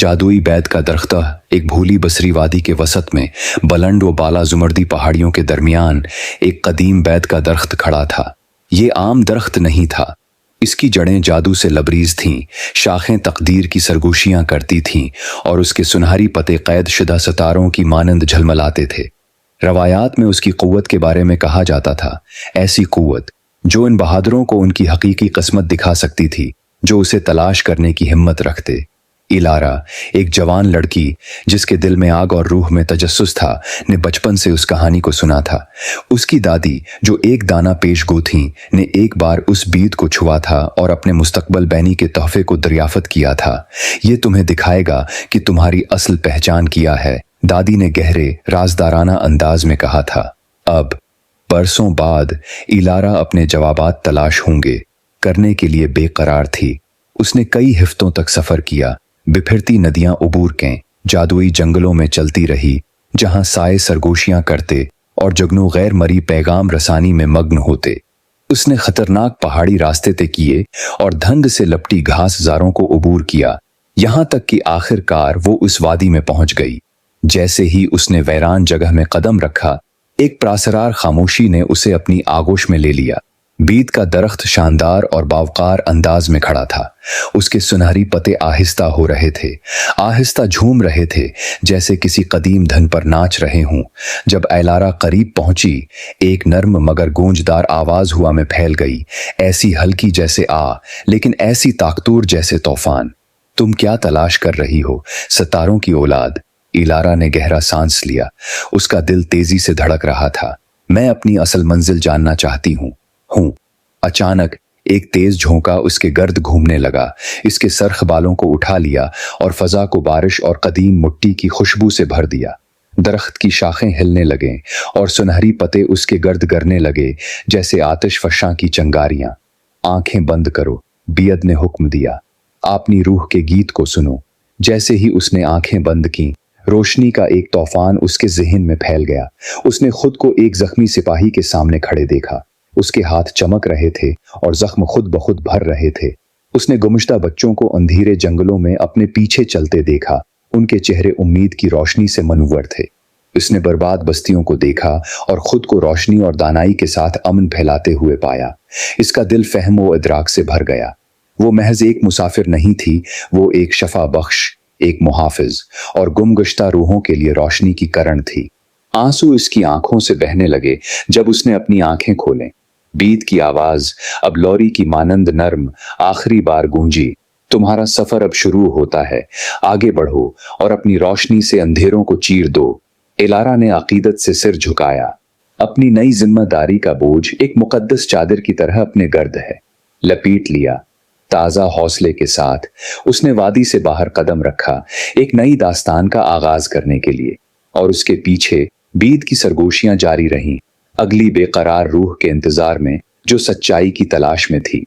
जादुई बैत का दरख्त एक भूली बसरी वादी के वसत में बुलंद व बाला जुमर्दी पहाड़ियों के दरमियान एक कदीम बैत का दरख्त खड़ा था। ये आम दरख्त नहीं था। इसकी जड़ें जादू से लबरीज थीं, शाखें तकदीर की सरगोशियां करती थीं और उसके सुनहरी पत्ते कैद शुदा सितारों की मानंद झलमलाते थे। रवायात में उसकी कुव्वत के बारे में कहा जाता था, ऐसी कुव्वत जो इन बहादुरों को उनकी हकीकी किस्मत दिखा सकती थी, जो उसे तलाश करने की हिम्मत रखते। इलारा, एक जवान लड़की जिसके दिल में आग और रूह में तजस्सुस था, ने बचपन से उस कहानी को सुना था। उसकी दादी, जो एक दाना पेशगो थीं, ने एक बार उस बीत को छुआ था और अपने मुस्तकबल बैनी के तोहफे को दरियाफत किया था। ये तुम्हें दिखाएगा कि तुम्हारी असल पहचान किया है, दादी ने गहरे राजदाराना अंदाज में कहा था। अब बरसों बाद इलारा अपने जवाबात तलाश होंगे करने के लिए बेकरार थी। उसने कई हिफ्तों तक सफर किया, बिफिरती नदियां उबूर के जादुई जंगलों में चलती रही, जहां साए सरगोशियां करते और जगनू गैर मरी पैगाम रसानी में मग्न होते। उसने खतरनाक पहाड़ी रास्ते तय किए और धंध से लपटी घास जारों को उबूर किया, यहां तक कि आखिरकार वो उस वादी में पहुंच गई। जैसे ही उसने वैरान जगह में कदम रखा, एक प्रासरार खामोशी ने उसे अपनी आगोश में ले लिया। बीत का दरख्त शानदार और बावकार अंदाज में खड़ा था। उसके सुनहरी पत्ते आहिस्ता हो रहे थे, आहिस्ता झूम रहे थे, जैसे किसी कदीम धन पर नाच रहे हों। जब इलारा करीब पहुंची, एक नर्म मगर गूंजदार आवाज हुआ में फैल गई, ऐसी हल्की जैसे लेकिन ऐसी ताकतूर जैसे तूफान। तुम क्या तलाश कर रही हो, सितारों की औलाद? इलारा ने गहरा सांस लिया। उसका दिल तेजी से धड़क रहा था। मैं अपनी असल मंजिल जानना चाहती हूँ। अचानक एक तेज झोंका उसके गर्द घूमने लगा, इसके सरख बालों को उठा लिया और फजा को बारिश और कदीम मिट्टी की खुशबू से भर दिया। दरख्त की शाखें हिलने लगे और सुनहरी पत्ते उसके गर्द गरने लगे, जैसे आतिश फशां की चिंगारियां। आंखें बंद करो, बियद ने हुक्म दिया। अपनी रूह के गीत को सुनो। जैसे ही उसने आंखें बंद की, रोशनी का एक तूफान उसके ज़हन में फैल गया। उसने खुद को एक जख्मी सिपाही के सामने खड़े देखा। उसके हाथ चमक रहे थे और जख्म खुद ब खुद भर रहे थे। उसने गुमशुदा बच्चों को अंधेरे जंगलों में अपने पीछे चलते देखा। उनके चेहरे उम्मीद की रोशनी से मनव्वर थे। उसने बर्बाद बस्तियों को देखा और खुद को रोशनी और दानाई के साथ अमन फैलाते हुए पाया। इसका दिल फहम व इदराक से भर गया। वो महज एक मुसाफिर नहीं थी, वो एक शफा बख्श, एक मुहाफिज और गुमगश्ता रूहों के लिए रोशनी की करण थी। आंसू इसकी आंखों से बहने लगे जब उसने अपनी आंखें खोलें। बीत की आवाज अब लोरी की मानंद नर्म आखिरी बार गूंजी। तुम्हारा सफर अब शुरू होता है, आगे बढ़ो और अपनी रोशनी से अंधेरों को चीर दो। इलारा ने अकीदत से सिर झुकाया। अपनी नई जिम्मेदारी का बोझ एक मुकद्दस चादर की तरह अपने गर्द है लपेट लिया। ताजा हौसले के साथ उसने वादी से बाहर कदम रखा, एक नई दास्तान का आगाज करने के लिए। और उसके पीछे बीत की सरगोशियां जारी रहीं, अगली बेकरार रूह के इंतजार में जो सच्चाई की तलाश में थी।